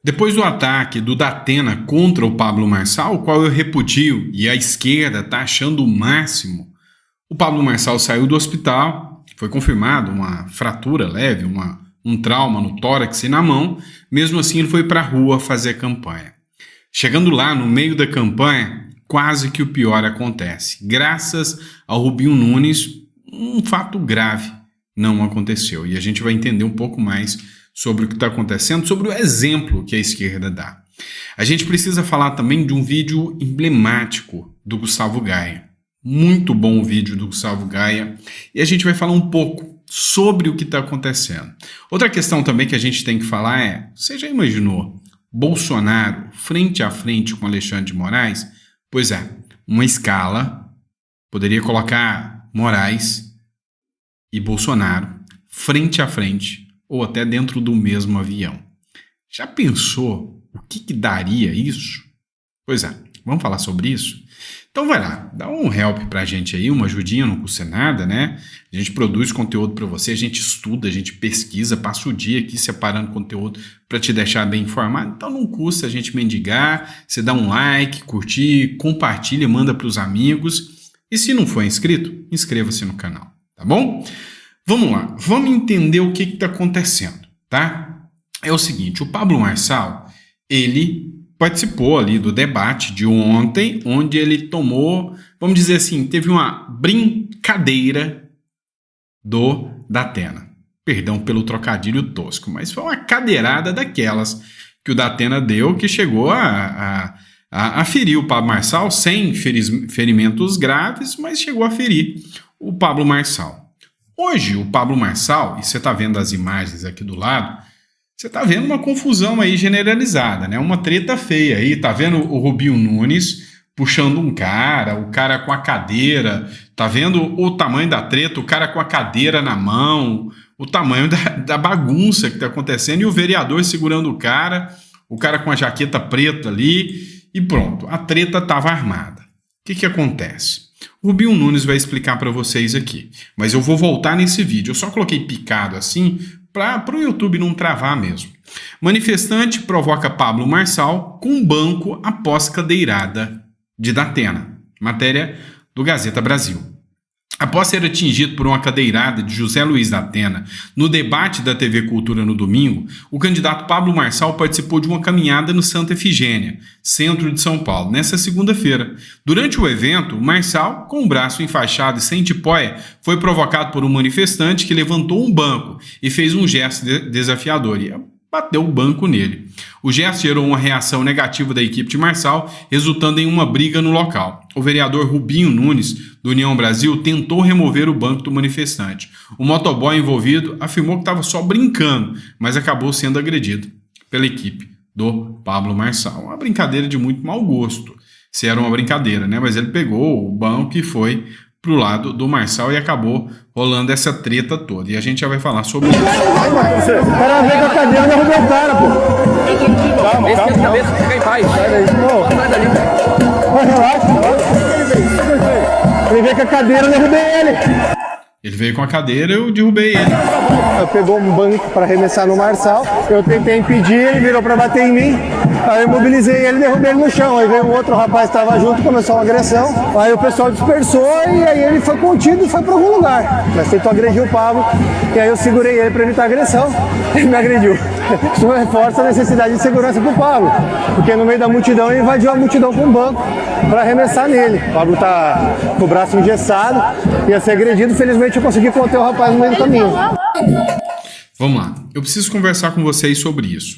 Depois do ataque do Datena contra o Pablo Marçal, o qual eu repudio e a esquerda está achando o máximo, o Pablo Marçal saiu do hospital, foi confirmado uma fratura leve, um trauma no tórax e na mão, mesmo assim ele foi para a rua fazer campanha. Chegando lá, no meio da campanha, quase que o pior acontece. Graças ao Rubinho Nunes, um fato grave não aconteceu. E a gente vai entender um pouco mais sobre o que está acontecendo, sobre o exemplo que a esquerda dá. A gente precisa falar também de um vídeo emblemático do Gustavo Gaia. Muito bom o vídeo do Gustavo Gaia. E a gente vai falar um pouco sobre o que está acontecendo. Outra questão também que a gente tem que falar é, você já imaginou Bolsonaro frente a frente com Alexandre de Moraes? Pois é, uma escala poderia colocar Moraes e Bolsonaro frente a frente ou até dentro do mesmo avião. Já pensou o que daria isso? Pois é, vamos falar sobre isso? Então vai lá, dá um help pra gente aí, uma ajudinha, não custa nada, né? A gente produz conteúdo pra você, a gente estuda, a gente pesquisa, passa o dia aqui separando conteúdo pra te deixar bem informado. Então não custa a gente mendigar, você dá um like, curtir, compartilha, manda pros amigos. E se não for inscrito, inscreva-se no canal, tá bom? Vamos lá, vamos entender o que está acontecendo, tá? É o seguinte, o Pablo Marçal, ele participou ali do debate de ontem, onde ele tomou, vamos dizer assim, teve uma brincadeira do Datena. Perdão pelo trocadilho tosco, mas foi uma cadeirada daquelas que o Datena deu, que chegou a ferir o Pablo Marçal, sem ferimentos graves, mas chegou a ferir o Pablo Marçal. Hoje, o Pablo Marçal, e você está vendo as imagens aqui do lado, você está vendo uma confusão aí generalizada, né? Uma treta feia aí, tá vendo o Rubinho Nunes puxando um cara, o cara com a cadeira, tá vendo o tamanho da treta, o cara com a cadeira na mão, o tamanho da bagunça que está acontecendo, e o vereador segurando o cara com a jaqueta preta ali, e pronto, a treta estava armada. O que acontece? O Rubinho Nunes vai explicar para vocês aqui, mas eu vou voltar nesse vídeo. Eu só coloquei picado assim para o YouTube não travar mesmo. Manifestante provoca Pablo Marçal com banco após cadeirada de Datena. Matéria do Gazeta Brasil. Após ser atingido por uma cadeirada de José Luiz Datena no debate da TV Cultura no domingo, o candidato Pablo Marçal participou de uma caminhada no Santa Efigênia, centro de São Paulo, nesta segunda-feira. Durante o evento, Marçal, com o braço enfaixado e sem tipóia, foi provocado por um manifestante que levantou um banco e fez um gesto desafiador e bateu o banco nele. O gesto gerou uma reação negativa da equipe de Marçal, resultando em uma briga no local. O vereador Rubinho Nunes, do União Brasil, tentou remover o banco do manifestante. O motoboy envolvido afirmou que estava só brincando, mas acabou sendo agredido pela equipe do Pablo Marçal. Uma brincadeira de muito mau gosto. Se era uma brincadeira, né? Mas ele pegou o banco e foi pro lado do Marçal e acabou rolando essa treta toda. E a gente já vai falar sobre isso. O cara veio com a cadeira e derrubou o cara, pô. Calma, cabeça, fica em paz. Sai daí. Sai dali. Relaxa. Ele veio com a cadeira e derrubei ele. Ele veio com a cadeira e eu derrubei ele. Pegou um banco para arremessar no Marçal, eu tentei impedir, ele virou para bater em mim, aí eu mobilizei ele e derrubei ele no chão. Aí veio um outro rapaz que estava junto, começou uma agressão, aí o pessoal dispersou e aí ele foi contido e foi para algum lugar. Mas tentou agredir o Pablo, e aí eu segurei ele para evitar a agressão, ele me agrediu. Isso reforça a necessidade de segurança para o Pablo, porque no meio da multidão ele invadiu a multidão com um banco para arremessar nele. O Pablo tá com o braço engessado, ia ser agredido, felizmente eu consegui conter o rapaz no meio do caminho. Vamos lá, eu preciso conversar com vocês sobre isso.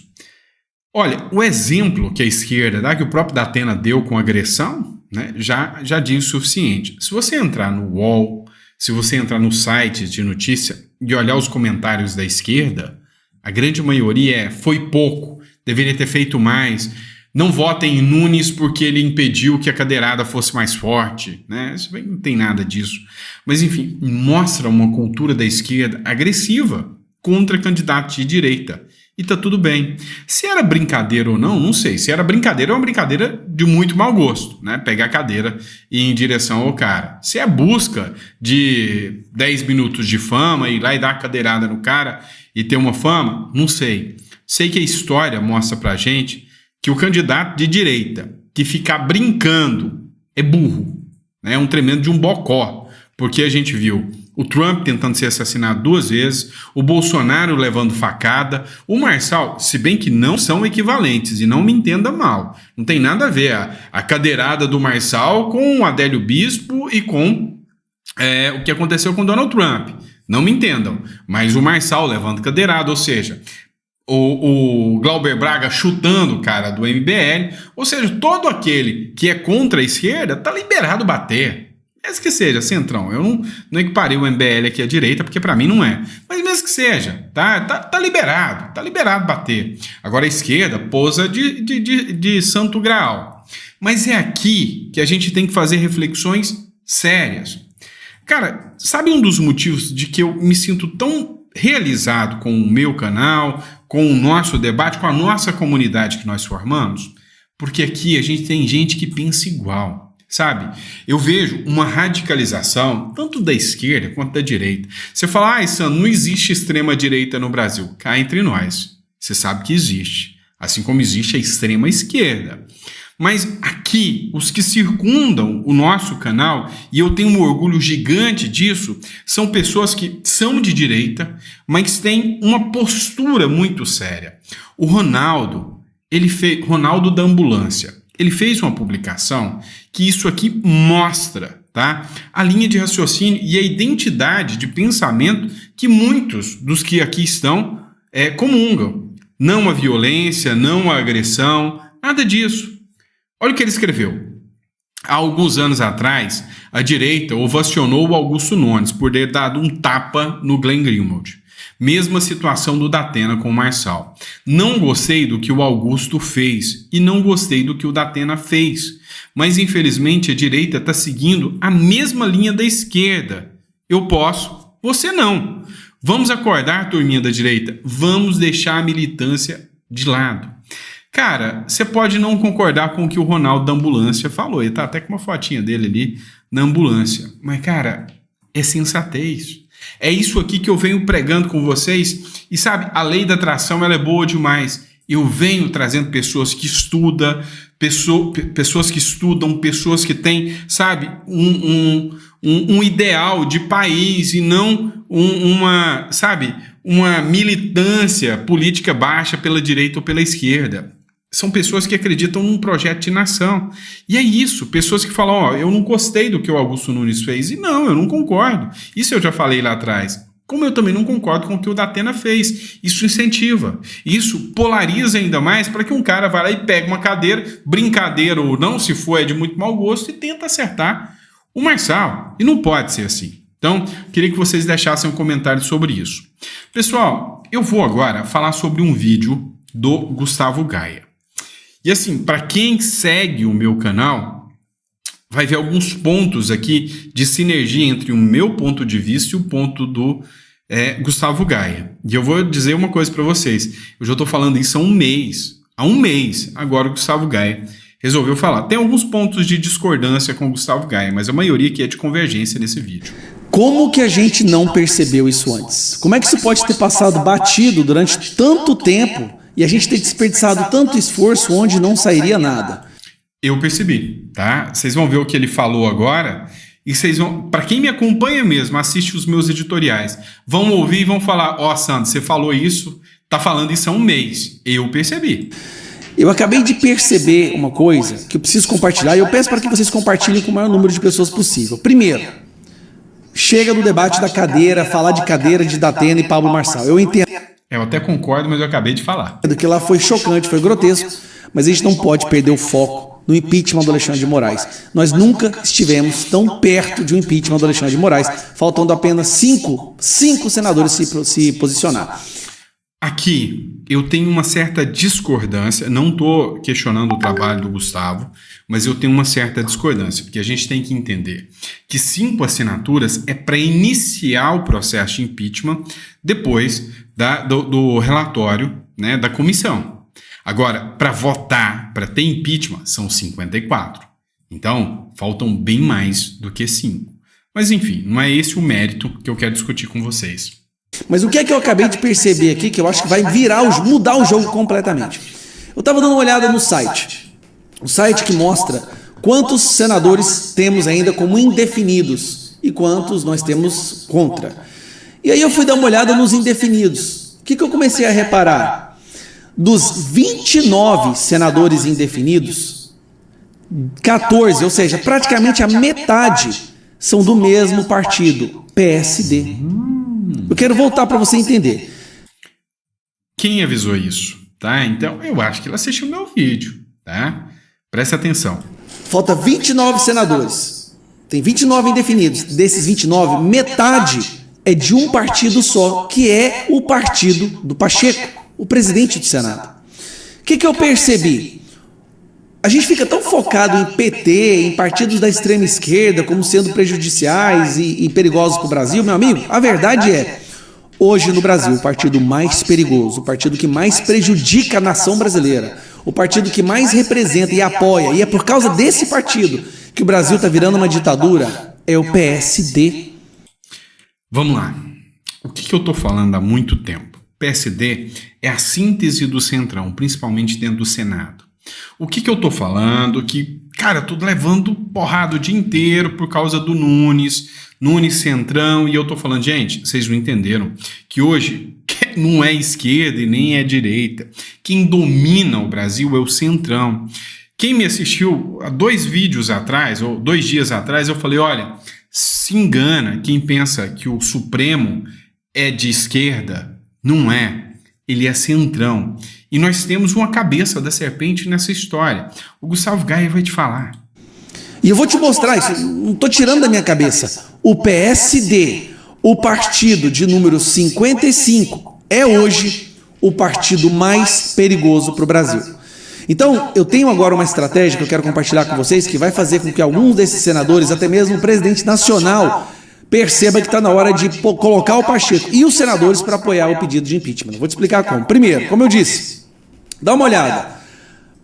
Olha, o exemplo que a esquerda dá, que o próprio Datena deu com agressão, né, já diz o suficiente. Se você entrar no UOL, se você entrar no site de notícia e olhar os comentários da esquerda, a grande maioria foi pouco, deveria ter feito mais, não votem em Nunes porque ele impediu que a cadeirada fosse mais forte, né? Isso não tem nada disso. Mas enfim, mostra uma cultura da esquerda agressiva contra candidatos de direita. E tá tudo bem. Se era brincadeira ou não, não sei. Se era brincadeira, é uma brincadeira de muito mau gosto, né? Pegar a cadeira e ir em direção ao cara. Se é busca de 10 minutos de fama, ir lá e dar a cadeirada no cara e ter uma fama, não sei. sei que a história mostra pra gente que o candidato de direita que ficar brincando é burro, né? É um tremendo de um bocó, porque a gente viu o Trump tentando ser assassinado 2 vezes, o Bolsonaro levando facada, o Marçal, se bem que não são equivalentes, e não me entenda mal, não tem nada a ver a cadeirada do Marçal com o Adélio Bispo e com o que aconteceu com Donald Trump. Não me entendam, mas o Marçal levando cadeirada, ou seja, o Glauber Braga chutando o cara do MBL, ou seja, todo aquele que é contra a esquerda tá liberado bater. Mesmo que seja, Centrão, eu não equiparei o MBL aqui à direita, porque para mim não é. Mas mesmo que seja, tá liberado bater. Agora a esquerda pousa de santo graal. Mas é aqui que a gente tem que fazer reflexões sérias. Cara, sabe um dos motivos de que eu me sinto tão realizado com o meu canal, com o nosso debate, com a nossa comunidade que nós formamos? Porque aqui a gente tem gente que pensa igual. Sabe, eu vejo uma radicalização tanto da esquerda quanto da direita. Você fala, Sandro, não existe extrema-direita no Brasil. Cá entre nós, você sabe que existe. Assim como existe a extrema-esquerda. Mas aqui, os que circundam o nosso canal, e eu tenho um orgulho gigante disso, são pessoas que são de direita, mas têm uma postura muito séria. O Ronaldo, Ronaldo da Ambulância, ele fez uma publicação que isso aqui mostra, tá? A linha de raciocínio e a identidade de pensamento que muitos dos que aqui estão comungam. Não a violência, não a agressão, nada disso. Olha o que ele escreveu. Há alguns anos atrás, a direita ovacionou o Augusto Nunes por ter dado um tapa no Glenn Greenwald. Mesma situação do Datena com o Marçal. Não gostei do que o Augusto fez e não gostei do que o Datena fez. Mas, infelizmente, a direita está seguindo a mesma linha da esquerda. Eu posso, você não. Vamos acordar, turminha da direita. Vamos deixar a militância de lado. Cara, você pode não concordar com o que o Ronaldo da Ambulância falou. Ele tá até com uma fotinha dele ali na ambulância. Mas, cara, é sensatez. É isso aqui que eu venho pregando com vocês. E sabe, a lei da atração ela é boa demais. Eu venho trazendo pessoas que estudam, pessoas que têm, sabe, um ideal de país e não uma militância política baixa pela direita ou pela esquerda. São pessoas que acreditam num projeto de nação. E é isso, pessoas que falam, eu não gostei do que o Augusto Nunes fez. E não, eu não concordo. Isso eu já falei lá atrás. Como eu também não concordo com o que o Datena fez. Isso incentiva. Isso polariza ainda mais para que um cara vá lá e pegue uma cadeira, brincadeira ou não, se for de muito mau gosto, e tenta acertar o Marçal. E não pode ser assim. Então, queria que vocês deixassem um comentário sobre isso. Pessoal, eu vou agora falar sobre um vídeo do Gustavo Gaia. E assim, para quem segue o meu canal, vai ver alguns pontos aqui de sinergia entre o meu ponto de vista e o ponto do Gustavo Gaia. E eu vou dizer uma coisa para vocês. Eu já estou falando isso há um mês. Há um mês, agora o Gustavo Gaia resolveu falar. Tem alguns pontos de discordância com o Gustavo Gaia, mas a maioria aqui é de convergência nesse vídeo. Como que a gente não percebeu isso antes? Como é que isso pode ter passado batido durante tanto tempo e a gente ter desperdiçado tanto esforço onde não sairia nada? Eu percebi, tá? Vocês vão ver o que ele falou agora e vocês vão... Para quem me acompanha mesmo, assiste os meus editoriais, vão ouvir e vão falar, Sandro, você falou isso, tá falando isso há um mês. Eu percebi. Eu acabei de perceber uma coisa que eu preciso compartilhar e eu peço para que vocês compartilhem com o maior número de pessoas possível. Primeiro, chega do debate da cadeira, falar de cadeira de Datena e Pablo Marçal. Eu entendo. Eu até concordo, mas eu acabei de falar. Que lá foi chocante, foi grotesco, mas a gente não pode perder o foco no impeachment do Alexandre de Moraes. Nós nunca estivemos tão perto de um impeachment do Alexandre de Moraes, faltando apenas cinco senadores se posicionar. Aqui, eu tenho uma certa discordância, não estou questionando o trabalho do Gustavo, mas eu tenho uma certa discordância, porque a gente tem que entender que 5 assinaturas é para iniciar o processo de impeachment depois do relatório, né, da comissão. Agora, para votar, para ter impeachment, são 54. Então, faltam bem mais do que 5. Mas enfim, não é esse o mérito que eu quero discutir com vocês. Mas o que é que eu acabei de perceber aqui, que eu acho que vai mudar o jogo completamente? Eu estava dando uma olhada no site. O site que mostra quantos senadores temos ainda como indefinidos e quantos nós temos contra. E aí eu fui dar uma olhada nos indefinidos. O que eu comecei a reparar? Dos 29 senadores indefinidos, 14, ou seja, praticamente a metade, são do mesmo partido, PSD. Eu quero voltar para você entender. Quem avisou isso? Tá? Então, eu acho que ele assistiu meu vídeo. Tá? Presta atenção. Falta 29 senadores. Tem 29 indefinidos. Desses 29, metade é de um partido só, que é o partido do Pacheco, o presidente do Senado. O que eu percebi? A gente fica tão focado em PT, em partidos da extrema esquerda, como sendo prejudiciais e perigosos para o Brasil, meu amigo. A verdade é, hoje no Brasil, o partido mais perigoso, o partido que mais prejudica a nação brasileira, o partido que mais representa e apoia, e é por causa desse partido que o Brasil está virando uma ditadura, é o PSD. Vamos lá. O que eu estou falando há muito tempo? PSD é a síntese do Centrão, principalmente dentro do Senado. O que eu estou falando? Que, cara, eu tô levando porrada o dia inteiro por causa do Nunes Centrão, e eu tô falando, gente, vocês não entenderam que hoje não é esquerda e nem é direita. Quem domina o Brasil é o Centrão. Quem me assistiu há 2 vídeos atrás, ou 2 dias atrás, eu falei, olha, se engana quem pensa que o Supremo é de esquerda. Não é. Ele é centrão. E nós temos uma cabeça da serpente nessa história. O Gustavo Gaia vai te falar. E eu vou te mostrar isso, não estou tirando da minha cabeça. O PSD, o partido de número 55, é hoje o partido mais perigoso para o Brasil. Então, eu tenho agora uma estratégia que eu quero compartilhar com vocês, que vai fazer com que alguns desses senadores, até mesmo o presidente nacional, perceba que está na hora de colocar o Pacheco e os senadores para apoiar o pedido de impeachment. Eu vou te explicar como. Primeiro, como eu disse, dá uma olhada.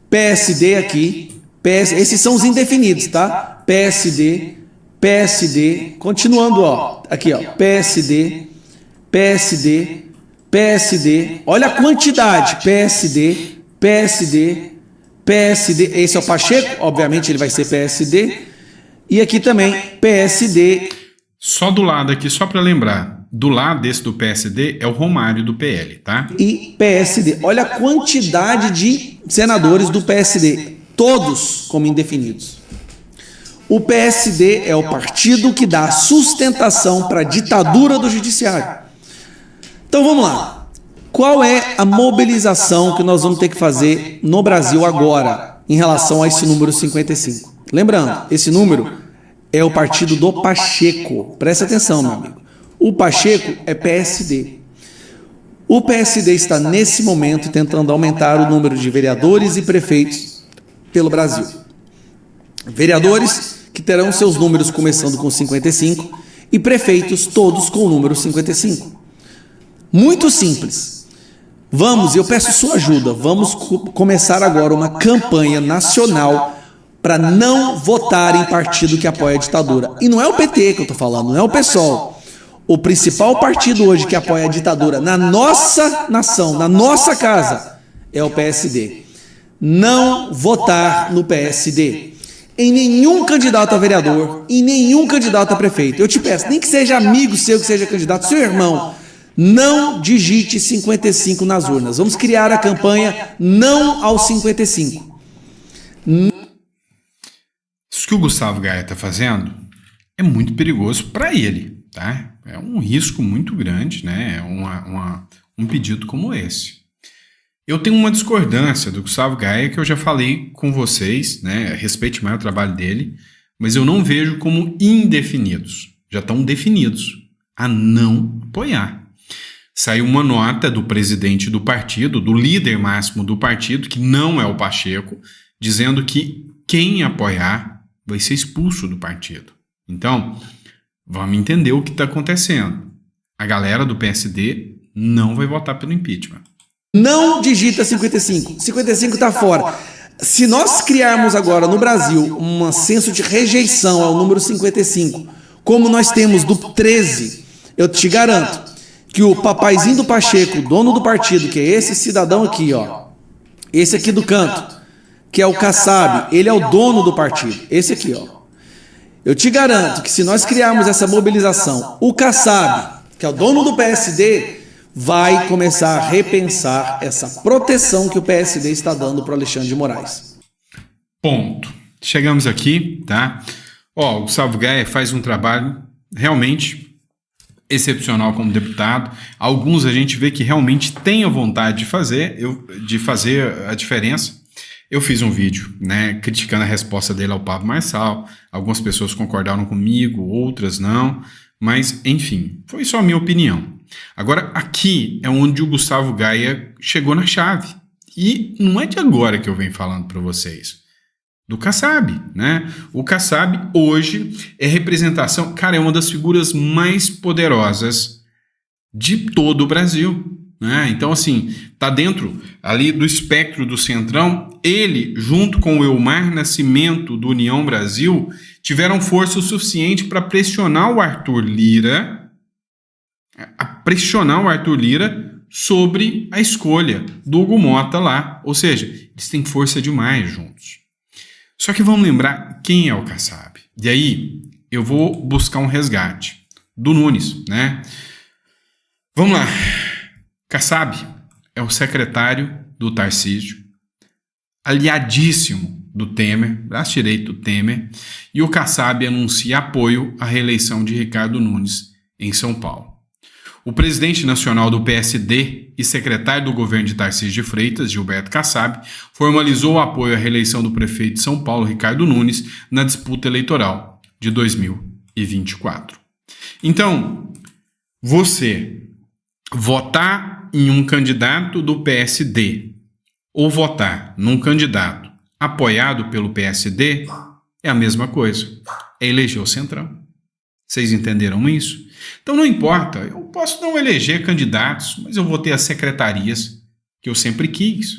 PSD aqui, esses são os indefinidos, tá? PSD, continuando, ó, aqui, ó, PSD, olha a quantidade, PSD, esse é o Pacheco, obviamente ele vai ser PSD, e aqui também PSD. Só do lado aqui, só para lembrar, do lado desse do PSD é o Romário do PL, tá? E PSD. Olha a quantidade de senadores do PSD, todos como indefinidos. O PSD é o partido que dá sustentação para a ditadura do judiciário. Então vamos lá. Qual é a mobilização que nós vamos ter que fazer no Brasil agora em relação a esse número 55? Lembrando, esse número é o partido do Pacheco. Presta atenção, meu amigo. O Pacheco é PSD. O PSD está, nesse momento, tentando aumentar o número de vereadores e prefeitos pelo Brasil. Vereadores que terão seus números começando com 55 e prefeitos todos com o número 55. Muito simples. Vamos, eu peço sua ajuda, vamos começar agora uma campanha nacional para não votar em partido que apoia a ditadura. E não é o PT que eu estou falando, não é o PSOL. O principal partido hoje que apoia a ditadura na nossa nação, na nossa casa, é o PSD. Não votar no PSD. Em nenhum candidato a vereador, em nenhum candidato a prefeito. Eu te peço, nem que seja amigo seu que seja candidato, seu irmão, não digite 55 nas urnas. Vamos criar a campanha Não aos 55. Isso que o Gustavo Gaia está fazendo é muito perigoso para ele, tá? É um risco muito grande, né? Um pedido como esse. Eu tenho uma discordância do Gustavo Gaia que eu já falei com vocês, né? Respeite mais o trabalho dele, mas eu não vejo como indefinidos. Já estão definidos a não apoiar. Saiu uma nota do presidente do partido, do líder máximo do partido, que não é o Pacheco, dizendo que quem apoiar vai ser expulso do partido. Então, vamos entender o que está acontecendo. A galera do PSD não vai votar pelo impeachment. Não digita 55. 55 está fora. Se nós criarmos agora no Brasil um senso de rejeição ao número 55, como nós temos do 13, eu te garanto que o papaizinho do Pacheco, dono do partido, que é esse cidadão aqui, ó, esse aqui do canto, que é o Kassab, ele é o dono do partido, esse aqui, ó. Eu te garanto que se nós criarmos essa mobilização, o Kassab, que é o dono do PSD, vai começar a repensar essa proteção que o PSD está dando para o Alexandre de Moraes. Ponto. Chegamos aqui, tá? Ó, o Gustavo Gaia faz um trabalho realmente excepcional como deputado. Alguns a gente vê que realmente tem a vontade de fazer a diferença. Eu fiz um vídeo, né, criticando a resposta dele ao Pablo Marçal. Algumas pessoas concordaram comigo, outras não. Mas, enfim, foi só a minha opinião. Agora, aqui é onde o Gustavo Gaia chegou na chave. E não é de agora que eu venho falando para vocês. Do Kassab, né? O Kassab hoje é representação, cara, é uma das figuras mais poderosas de todo o Brasil, né? Então, assim, tá dentro ali do espectro do Centrão. Ele, junto com o Elmar Nascimento do União Brasil, tiveram força o suficiente para pressionar o Arthur Lira, sobre a escolha do Hugo Mota lá. Ou seja, eles têm força demais juntos. Só que vamos lembrar quem é o Kassab. E aí eu vou buscar um resgate do Nunes, né? Vamos lá. Kassab é o secretário do Tarcísio, aliadíssimo do Temer, braço direito do Temer, e o Kassab anuncia apoio à reeleição de Ricardo Nunes em São Paulo. O presidente nacional do PSD e secretário do governo de Tarcísio de Freitas, Gilberto Kassab, formalizou o apoio à reeleição do prefeito de São Paulo, Ricardo Nunes, na disputa eleitoral de 2024. Então, você votar em um candidato do PSD ou votar num candidato apoiado pelo PSD é a mesma coisa. É eleger o Centrão. Vocês entenderam isso? Então não importa, eu posso não eleger candidatos, mas eu vou ter as secretarias que eu sempre quis.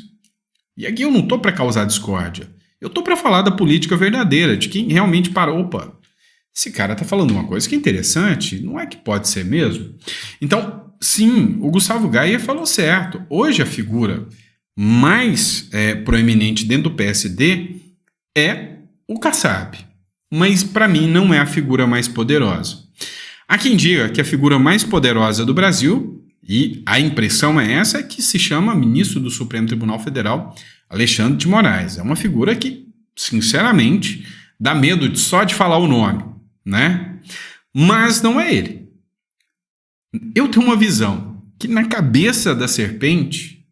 E aqui eu não estou para causar discórdia. Eu estou para falar da política verdadeira, de quem realmente parou. Opa, esse cara está falando uma coisa que é interessante, não é que pode ser mesmo? Então, sim, o Gustavo Gaia falou certo. Hoje a figura mais proeminente dentro do PSD é o Kassab. Mas para mim não é a figura mais poderosa. Há quem diga que a figura mais poderosa do Brasil, e a impressão é essa, é que se chama ministro do Supremo Tribunal Federal, Alexandre de Moraes. É uma figura que, sinceramente, dá medo só de falar o nome, né? Mas não é ele. Eu tenho uma visão que na cabeça da serpente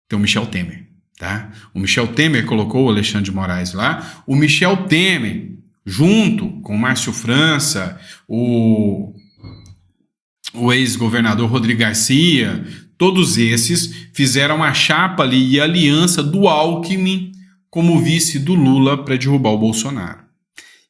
tem o Michel Temer, tá? O Michel Temer colocou o Alexandre de Moraes lá. O Michel Temer, junto com o Márcio França, o ex-governador Rodrigo Garcia, todos esses fizeram a chapa ali e a aliança do Alckmin como vice do Lula para derrubar o Bolsonaro.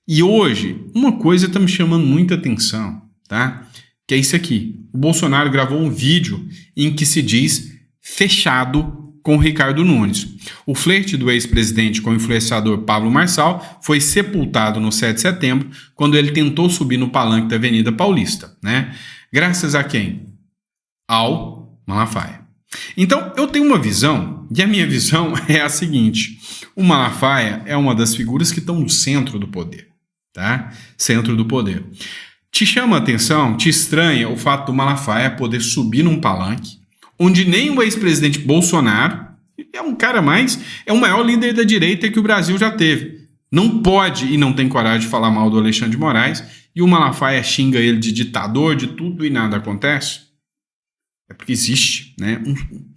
E hoje, uma coisa está me chamando muita atenção, tá? Que é isso aqui. O Bolsonaro gravou um vídeo em que se diz fechado com o Ricardo Nunes. O flerte do ex-presidente com o influenciador Pablo Marçal foi sepultado no 7 de setembro, quando ele tentou subir no palanque da Avenida Paulista, né? Graças a quem? Ao Malafaia. Então, eu tenho uma visão, e a minha visão é a seguinte: o Malafaia é uma das figuras que estão no centro do poder, tá? Centro do poder. Te chama a atenção, te estranha o fato do Malafaia poder subir num palanque onde nem o ex-presidente Bolsonaro é um cara mais, é o maior líder da direita que o Brasil já teve. Não pode e não tem coragem de falar mal do Alexandre de Moraes, e o Malafaia xinga ele de ditador, de tudo, e nada acontece. É porque existe, né,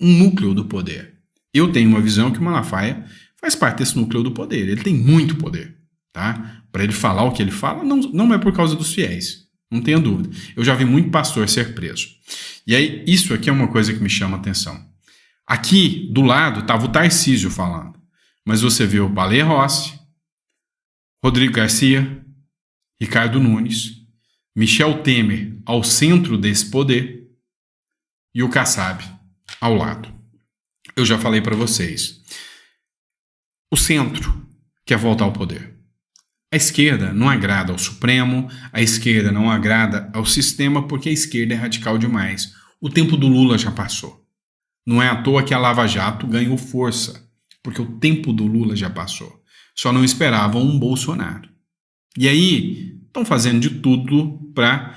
um núcleo do poder. Eu tenho uma visão que o Malafaia faz parte desse núcleo do poder. Ele tem muito poder, tá? Para ele falar o que ele fala, não é por causa dos fiéis. Não tenha dúvida. Eu já vi muito pastor ser preso. E aí, isso aqui é uma coisa que me chama a atenção. Aqui, do lado, estava o Tarcísio falando. Mas você vê o Baleia Rossi, Rodrigo Garcia, Ricardo Nunes, Michel Temer ao centro desse poder e o Kassab ao lado. Eu já falei para vocês. O centro quer voltar ao poder. A esquerda não agrada ao Supremo, a esquerda não agrada ao sistema porque a esquerda é radical demais. O tempo do Lula já passou. Não é à toa que a Lava Jato ganhou força, porque o tempo do Lula já passou. Só não esperavam um Bolsonaro. E aí, estão fazendo de tudo para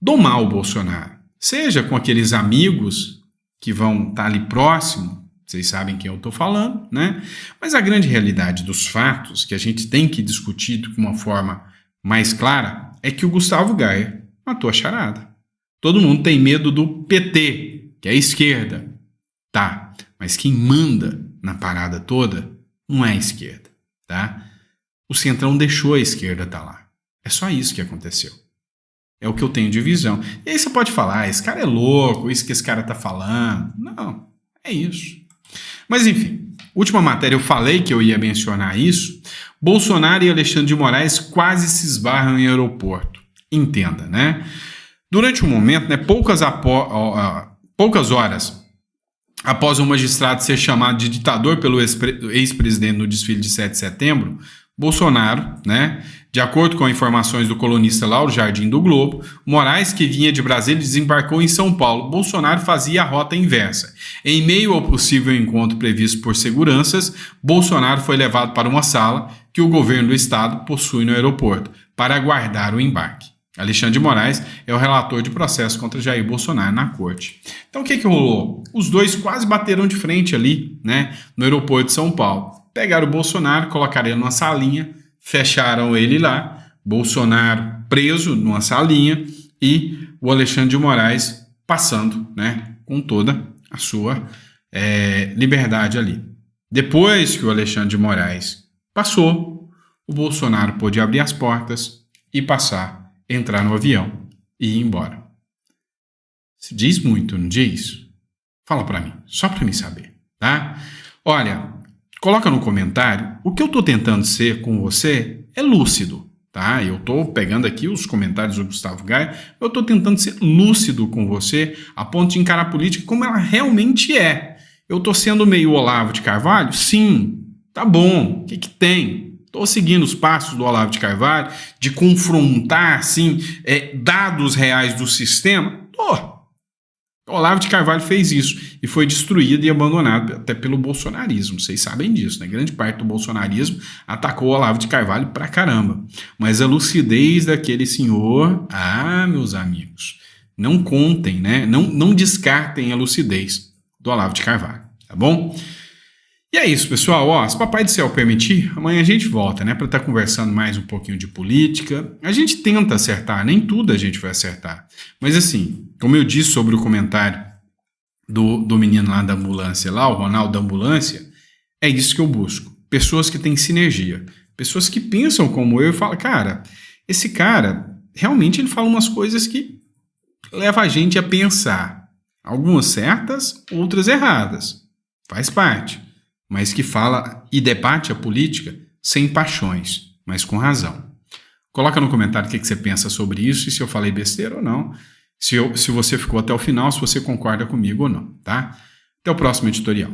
domar o Bolsonaro. Seja com aqueles amigos que vão estar ali próximo, vocês sabem quem eu estou falando, né? Mas a grande realidade dos fatos, que a gente tem que discutir de uma forma mais clara, é que o Gustavo Gayer matou a charada. Todo mundo tem medo do PT, que é a esquerda. Tá, mas quem manda na parada toda não é a esquerda, tá? O Centrão deixou a esquerda estar lá. É só isso que aconteceu. É o que eu tenho de visão. E aí você pode falar, esse cara é louco, isso que esse cara tá falando. Não, é isso. Mas enfim, última matéria, eu falei que eu ia mencionar isso. Bolsonaro e Alexandre de Moraes quase se esbarram em aeroporto. Entenda, né? Durante um momento, né, poucas horas após um magistrado ser chamado de ditador pelo ex-presidente no desfile de 7 de setembro, Bolsonaro, né, de acordo com informações do colunista Lauro Jardim do Globo, Moraes, que vinha de Brasília, desembarcou em São Paulo. Bolsonaro fazia a rota inversa. Em meio ao possível encontro previsto por seguranças, Bolsonaro foi levado para uma sala que o governo do estado possui no aeroporto para aguardar o embarque. Alexandre de Moraes é o relator de processo contra Jair Bolsonaro na corte. Então o que rolou? Os dois quase bateram de frente ali, né, no aeroporto de São Paulo. Pegaram o Bolsonaro, colocaram ele numa salinha, fecharam ele lá, Bolsonaro preso numa salinha e o Alexandre de Moraes passando, né, com toda a sua liberdade ali. Depois que o Alexandre de Moraes passou, o Bolsonaro pôde abrir as portas e passar, entrar no avião e ir embora. Se diz muito, não diz? Fala pra mim, só pra mim saber, tá? Olha, coloca no comentário, o que eu tô tentando ser com você é lúcido, tá? Eu tô pegando aqui os comentários do Gustavo Gayer, eu tô tentando ser lúcido com você, a ponto de encarar a política como ela realmente é. Eu tô sendo meio Olavo de Carvalho? Sim, tá bom, o que que tem? Estou seguindo os passos do Olavo de Carvalho, de confrontar, assim, dados reais do sistema. O Olavo de Carvalho fez isso e foi destruído e abandonado até pelo bolsonarismo. Vocês sabem disso, né? Grande parte do bolsonarismo atacou o Olavo de Carvalho pra caramba. Mas a lucidez daquele senhor, meus amigos, não contem, né? Não descartem a lucidez do Olavo de Carvalho, tá bom? E é isso, pessoal. Se Papai do Céu permitir, amanhã a gente volta, né, para estar conversando mais um pouquinho de política. A gente tenta acertar, nem tudo a gente vai acertar. Mas assim, como eu disse sobre o comentário do menino lá da ambulância, lá, o Ronaldo da ambulância, é isso que eu busco. Pessoas que têm sinergia. Pessoas que pensam como eu e falam, cara, esse cara, realmente ele fala umas coisas que levam a gente a pensar. Algumas certas, outras erradas. Faz parte. Mas que fala e debate a política sem paixões, mas com razão. Coloca no comentário o que você pensa sobre isso e se eu falei besteira ou não, se você ficou até o final, se você concorda comigo ou não, tá? Até o próximo editorial.